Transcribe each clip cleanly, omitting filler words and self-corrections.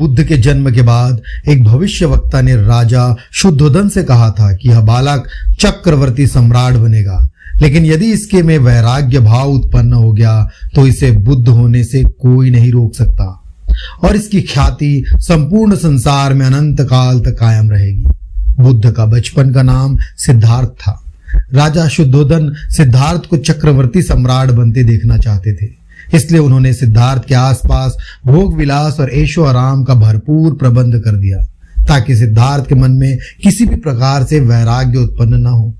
बुद्ध के जन्म के बाद एक भविष्यवक्ता ने राजा शुद्धोधन से कहा था कि यह बालक चक्रवर्ती सम्राट बनेगा, लेकिन यदि इसके में वैराग्य भाव उत्पन्न हो गया तो इसे बुद्ध होने से कोई नहीं रोक सकता और इसकी ख्याति संपूर्ण संसार में अनंत काल तक कायम रहेगी। बुद्ध का बचपन का नाम सिद्धार्थ था। राजा शुद्धोधन सिद्धार्थ को चक्रवर्ती सम्राट बनते देखना चाहते थे, इसलिए उन्होंने सिद्धार्थ के आसपास भोग विलास और ऐशो आराम का भरपूर प्रबंध कर दिया ताकि सिद्धार्थ के मन में किसी भी प्रकार से वैराग्य उत्पन्न न हो।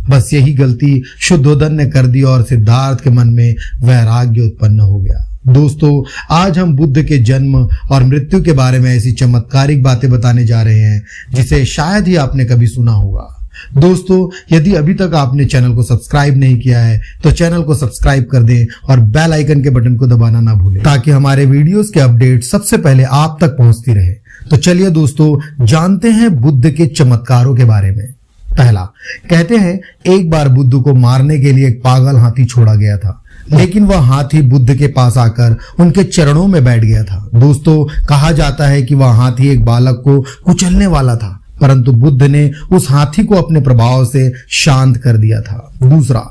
बस यही गलती शुद्धोधन ने कर दी और सिद्धार्थ के मन में वैराग्य उत्पन्न हो गया। दोस्तों, आज हम बुद्ध के जन्म और मृत्यु के बारे में ऐसी चमत्कारिक बातें बताने जा रहे हैं जिसे शायद ही आपने कभी सुना होगा। दोस्तों, यदि अभी तक आपने चैनल को सब्सक्राइब नहीं किया है तो चैनल को सब्सक्राइब कर दें और बेल आइकन के बटन को दबाना ना भूलें ताकि हमारे वीडियोस के अपडेट सबसे पहले आप तक पहुंचती रहे। तो चलिए दोस्तों, जानते हैं बुद्ध के चमत्कारों के बारे में। पहला, कहते हैं एक बार बुद्ध को मारने के लिए एक पागल हाथी छोड़ा गया था, लेकिन वह हाथी बुद्ध के पास आकर उनके चरणों में बैठ गया था। दोस्तों, कहा जाता है कि वह हाथी एक बालक को कुचलने वाला था, परंतु बुद्ध ने उस हाथी को अपने प्रभाव से शांत कर दिया था। दूसरा,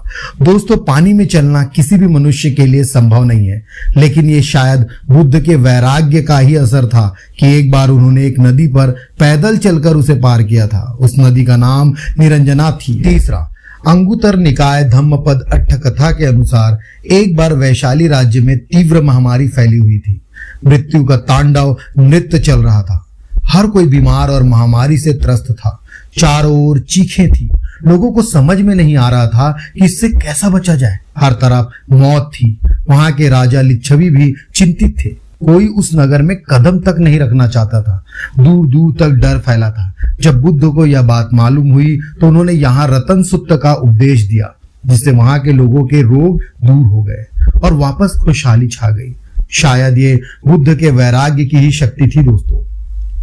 दोस्तों, पानी में चलना किसी भी मनुष्य के लिए संभव नहीं है, लेकिन ये शायद बुद्ध के वैराग्य का ही असर था कि एक बार उन्होंने एक नदी पर पैदल चलकर उसे पार किया था। उस नदी का नाम निरंजना थी। तीसरा, अंगुत्तर निकाय धम्मपद अट्ठ कथा के अनुसार एक बार वैशाली राज्य में तीव्र महामारी फैली हुई थी। मृत्यु का तांडव नृत्य चल रहा था। हर कोई बीमार और महामारी से त्रस्त था। चारों ओर चीखें थी। लोगों को समझ में नहीं आ रहा था कि इससे कैसा बचा जाए। हर तरफ मौत थी। वहां के राजा लिच्छवी भी चिंतित थे। कोई उस नगर में कदम तक नहीं रखना चाहता था। दूर दूर तक डर फैला था। जब बुद्ध को यह बात मालूम हुई तो उन्होंने यहाँ रतन सूत्र का उपदेश दिया, जिससे वहां के लोगों के रोग दूर हो गए और वापस खुशहाली छा गई। शायद ये बुद्ध के वैराग्य की ही शक्ति थी।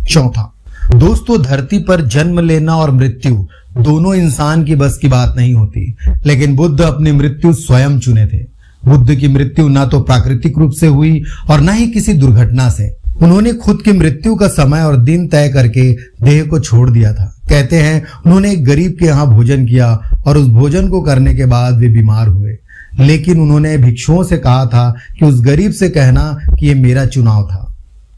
चौथा, दोस्तों, धरती पर जन्म लेना और मृत्यु दोनों इंसान की बस की बात नहीं होती, लेकिन बुद्ध अपनी मृत्यु स्वयं चुने थे। बुद्ध की मृत्यु ना तो प्राकृतिक रूप से हुई और ना ही किसी दुर्घटना से। उन्होंने खुद की मृत्यु का समय और दिन तय करके देह को छोड़ दिया था। कहते हैं उन्होंने एक गरीब के यहाँ भोजन किया और उस भोजन को करने के बाद वे बीमार हुए, लेकिन उन्होंने भिक्षुओं से कहा था कि उस गरीब से कहना कि ये मेरा चुनाव था।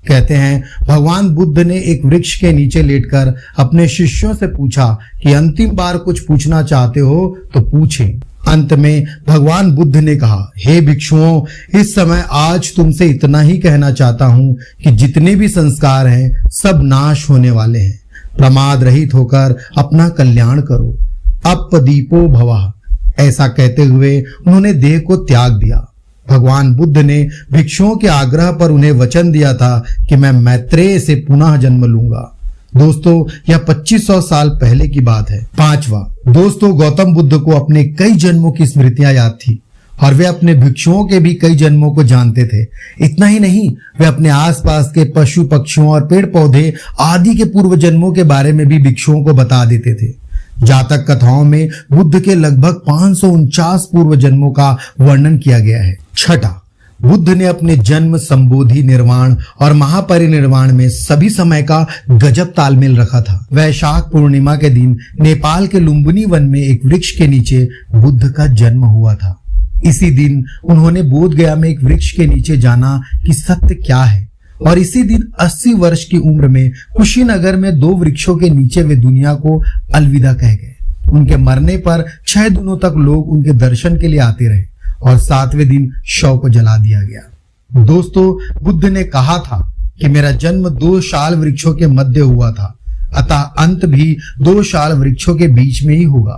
कहते हैं भगवान बुद्ध ने एक वृक्ष के नीचे लेटकर अपने शिष्यों से पूछा कि अंतिम बार कुछ पूछना चाहते हो तो पूछें। अंत में भगवान बुद्ध ने कहा, हे भिक्षुओं, इस समय आज तुमसे इतना ही कहना चाहता हूं कि जितने भी संस्कार हैं सब नाश होने वाले हैं। प्रमाद रहित होकर अपना कल्याण करो। अपदीपो भवः। ऐसा कहते हुए उन्होंने देह को त्याग दिया। भगवान बुद्ध ने भिक्षुओं के आग्रह पर उन्हें वचन दिया था कि मैं मैत्रेय से पुनः जन्म लूंगा। दोस्तों, यह 2500 साल पहले की बात है। पांचवा, दोस्तों, गौतम बुद्ध को अपने कई जन्मों की स्मृतियां याद थी और वे अपने भिक्षुओं के भी कई जन्मों को जानते थे। इतना ही नहीं, वे अपने आसपास के पशु पक्षियों और पेड़ पौधे आदि के पूर्व जन्मों के बारे में भी भिक्षुओं को बता देते थे। जातक कथाओं में बुद्ध के लगभग 549 पूर्व जन्मों का वर्णन किया गया है। छठा, बुद्ध ने अपने जन्म, संबोधि, निर्वाण और महापरिनिर्वाण में सभी समय का गजब तालमेल रखा था। वैशाख पूर्णिमा के दिन नेपाल के लुम्बिनी वन में एक वृक्ष के नीचे बुद्ध का जन्म हुआ था। इसी दिन उन्होंने बोध गया में एक वृक्ष के नीचे जाना कि सत्य क्या है, और इसी दिन 80 वर्ष की उम्र में कुशीनगर में 2 वृक्षों के नीचे वे दुनिया को अलविदा कह गए। उनके मरने पर 6 दिनों तक लोग उनके दर्शन के लिए आते रहे और 7वें दिन शव को जला दिया गया। दोस्तों, बुद्ध ने कहा था कि मेरा जन्म 2 शाल वृक्षों के मध्य हुआ था, अतः अंत भी 2 शाल वृक्षों के बीच में ही होगा।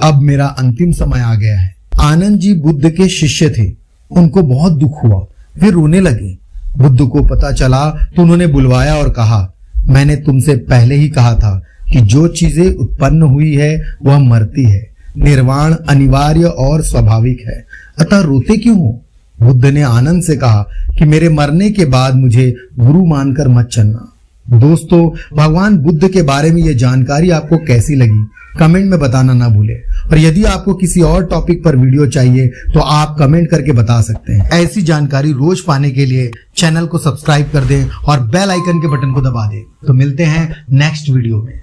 अब मेरा अंतिम समय आ गया है। आनंद जी बुद्ध के शिष्य थे। उनको बहुत दुख हुआ, वे रोने लगे। बुद्ध को पता चला तो उन्होंने बुलवाया और कहा, मैंने तुमसे पहले ही कहा था कि जो चीजें उत्पन्न हुई है वह मरती है। निर्वाण अनिवार्य और स्वाभाविक है, अतः रोते क्यों हो? बुद्ध ने आनंद से कहा कि मेरे मरने के बाद मुझे गुरु मानकर मत चलना। दोस्तों, भगवान बुद्ध के बारे में ये जानकारी आपको कैसी लगी कमेंट में बताना ना भूलें। और यदि आपको किसी और टॉपिक पर वीडियो चाहिए तो आप कमेंट करके बता सकते हैं। ऐसी जानकारी रोज पाने के लिए चैनल को सब्सक्राइब कर दें और बेल आइकन के बटन को दबा दें। तो मिलते हैं नेक्स्ट वीडियो में।